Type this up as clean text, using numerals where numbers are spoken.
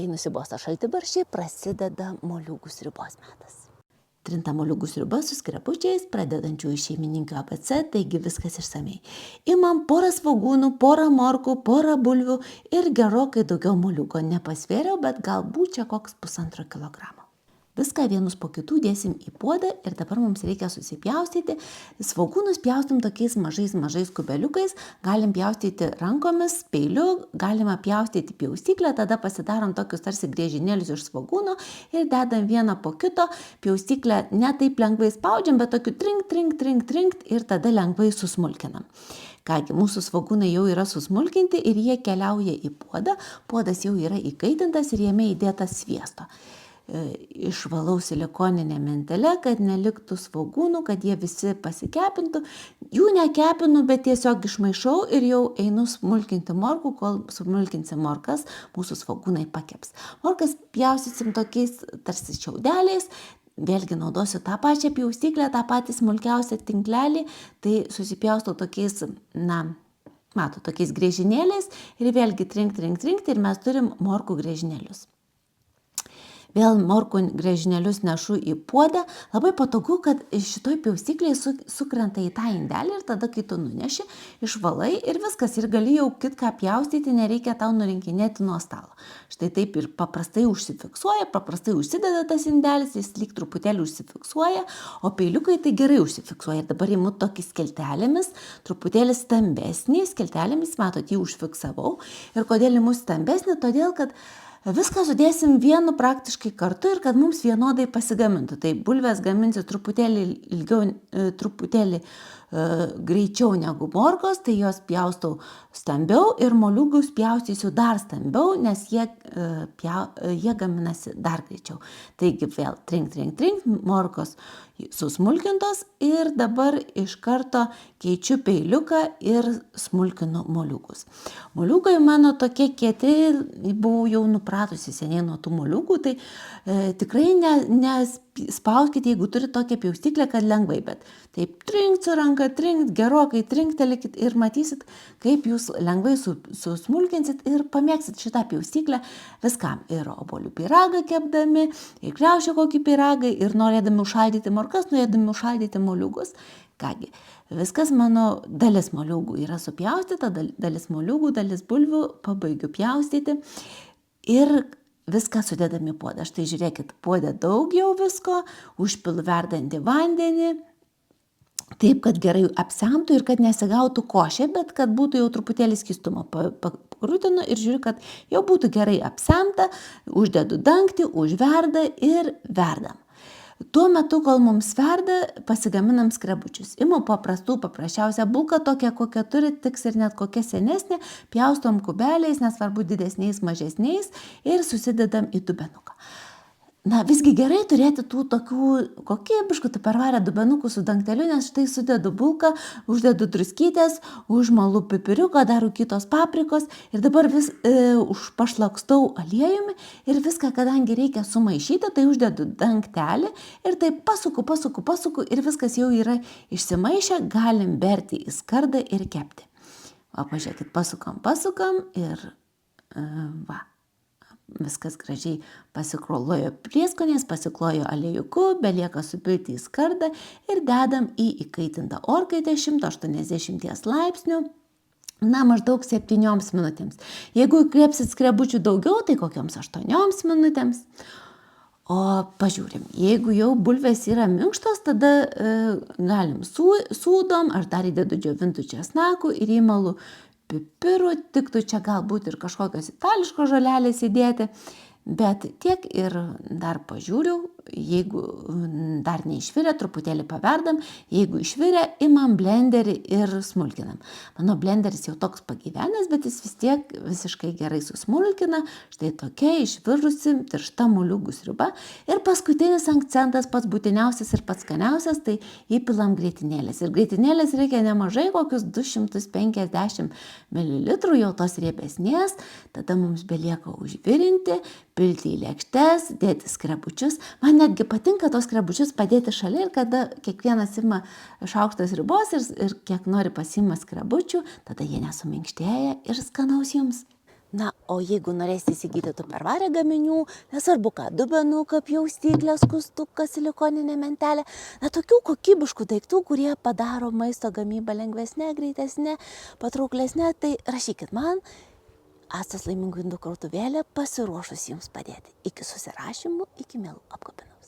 Kai nusibosta šaltibarščiai, prasideda moliūgų sriubos metas. Trinta moliūgų sriuba su skrebučiais, pradedančiųjų šeimininkų ABC, taigi viskas išsamei. Imam porą svogūnų, porą morkų, porą bulvių ir gerokai daugiau moliūgo. Nepasvėriau, bet galbūt čia koks 1,5 kilogramo. Viską vienus po kitų dėsim į puodą ir dabar mums reikia susipjaustyti. Svogūnus pjaustim tokiais mažais kubeliukais, galim pjaustyti rankomis, peiliu, galima pjaustyti pjaustyklę, tada pasidarom tokius tarsi griežinėlius iš svogūno ir dedam vieną po kito. Pjaustyklę ne taip lengvai spaudžiam, bet tokiu trinkt ir tada lengvai susmulkinam. Kągi, mūsų svogūnai jau yra susmulkinti ir jie keliauja į puodą. Puodas jau yra įkaitintas ir jame įdėtas sviesto. Išvalau silikoninę mentelę, kad neliktų svogūnų, kad jie visi pasikepintų. Jų nekepinu, bet tiesiog išmaišau ir jau einu smulkinti morkų, kol smulkinsim morkas, mūsų svogūnai pakeps. Morkas pjaustysim tokiais tarsi šiaudeliais, vėlgi naudosiu tą pačią pjaustyklę, tą patį smulkiausią tinklelį, tai susipjaustau tokiais, tokiais griežinėliais ir vėlgi trinkt ir mes turim morkų griežinėlius. Vėl morkų griežinėlius nešu į puodą. Labai patogu, kad šitoj pjaustyklėj sukrenta į tą indelį ir tada, kai tu nuneši, išvalai ir viskas. Ir gali jau kitką pjaustyti, nereikia tau nurinkinėti nuo stalo. Štai taip ir paprastai užsifiksuoja, paprastai užsideda tas indelis, jis lyg truputėlį užsifiksuoja, o peiliukai tai gerai užsifiksuoja. Ir dabar imu tokį skeltelėmis, truputėlį stambesnį skeltelėmis, matot, jį užfiksavau. Ir kodėl imu stambesnį? Todėl, kad viską sudėsim vienu praktiškai kartu ir kad mums vienodai pasigamintų. Tai bulvės gaminsiu truputėlį ilgiau, truputėlį greičiau negu morkos, tai jos pjaustau stambiau ir moliūgus pjaustysiu dar stambiau, nes jie gaminasi dar greičiau. Taigi vėl trink, morkos susmulkintos ir dabar iš karto keičiu peiliuką ir smulkinu moliūgus. Moliūgai mano tokie kieti, buvau jau nupratusi seniai nuo tų moliūgų, tai tikrai nespauskite, jeigu turi tokią pjaustyklę, kad lengvai, bet taip trinkt su ranka, gerokai trinktelėkit ir matysit, kaip jūs lengvai susmulkinsit ir pamėgsit šitą pjaustyklę viskam. Ir obuolių pyragą kepdami, ir kriaušio kokį pyragą, ir norėdami užšaldyti morkas, norėdami užšaldyti moliūgus. Kągi, viskas mano dalis moliūgų yra supjaustyta, dalis moliūgų, dalis bulvių, pabaigiu pjaustyti ir viską sudedami puodą. Štai žiūrėkit, puode daug jau visko, užpilu verdantį vandenį, taip, kad gerai apsemtų ir kad nesigautų košė, bet kad būtų jau truputėlį skystumo. Pakrutinu ir žiūriu, kad jau būtų gerai apsemta, uždedu dangtį, užverda ir verdam. Tuo metu, kol mums verda, pasigaminam skrebučius. Imu paprasčiausią bulką, tokią, kokią turi, tiks ir net kokia senesnė, pjaustom kubeliais, nesvarbu didesniais, mažesniais ir susidedam į dubenuką. Visgi gerai turėti tų tokių kokybiškų, pervarę dubenukų su dangteliu, nes štai sudedu bulką, uždedu druskytės, užmalu pipiriuką, daru kitos paprikos ir dabar vis pašlakstau aliejumi ir viską, kadangi reikia sumaišyti, tai uždedu dangtelį ir taip pasuku ir viskas jau yra išsimaišę, galim berti į skardą ir kepti. Pažiūrėkit, pasukam ir viskas gražiai pasiklojo prieskoniais, pasiklojo aliejuku, belieka supilti į skardą ir dedam į įkaitintą orkaitę 180 laipsnių, maždaug 7 minutėms. Jeigu kepsit skrebučių daugiau, tai kokioms 8 minutėms. O pažiūrim, jeigu jau bulvės yra minkštos, tada galim sūdom, aš dar įdedu džiovintų česnakų ir įmalu pipirų, tiktų čia galbūt ir kažkokios itališkos žolelės įdėti, bet tiek ir dar pažiūriu, jeigu dar neišvirė, truputėlį paverdam, jeigu išvirė, imam blenderį ir smulkinam. Mano blenderis jau toks pagyvenęs, bet jis vis tiek visiškai gerai susmulkina, štai tokia išvirusi tiršta moliūgų sriuba. Ir paskutinis akcentas, pats būtiniausias ir pats skaniausias, tai įpilam grietinėlės. Ir grietinėlės reikia nemažai, kokius 250 ml, jau tos riebesnės, tada mums belieka užvirinti, pilti į lėkštes, dėti skrebučius. Man netgi patinka tos skrebučius padėti šalia ir kada kiekvienas ima šaukštą sriubos ir kiek nori pasiima skrebučių, tada jie nesuminkštėja ir skanaus jums. Na, o jeigu norėsite įsigyti tupperware gaminių, nesvarbu ką, dubenuką, pjaustyklę, skustuką, silikoninę mentelę, na, tokių kokybiškų daiktų, kurie padaro maisto gamybą lengvesnė, greitesnė, patrauklesnė, tai rašykit man. Astos laimingų indų krautuvėlė pasiruošus jums padėti. Iki susirašymų, iki mielų apkabinų.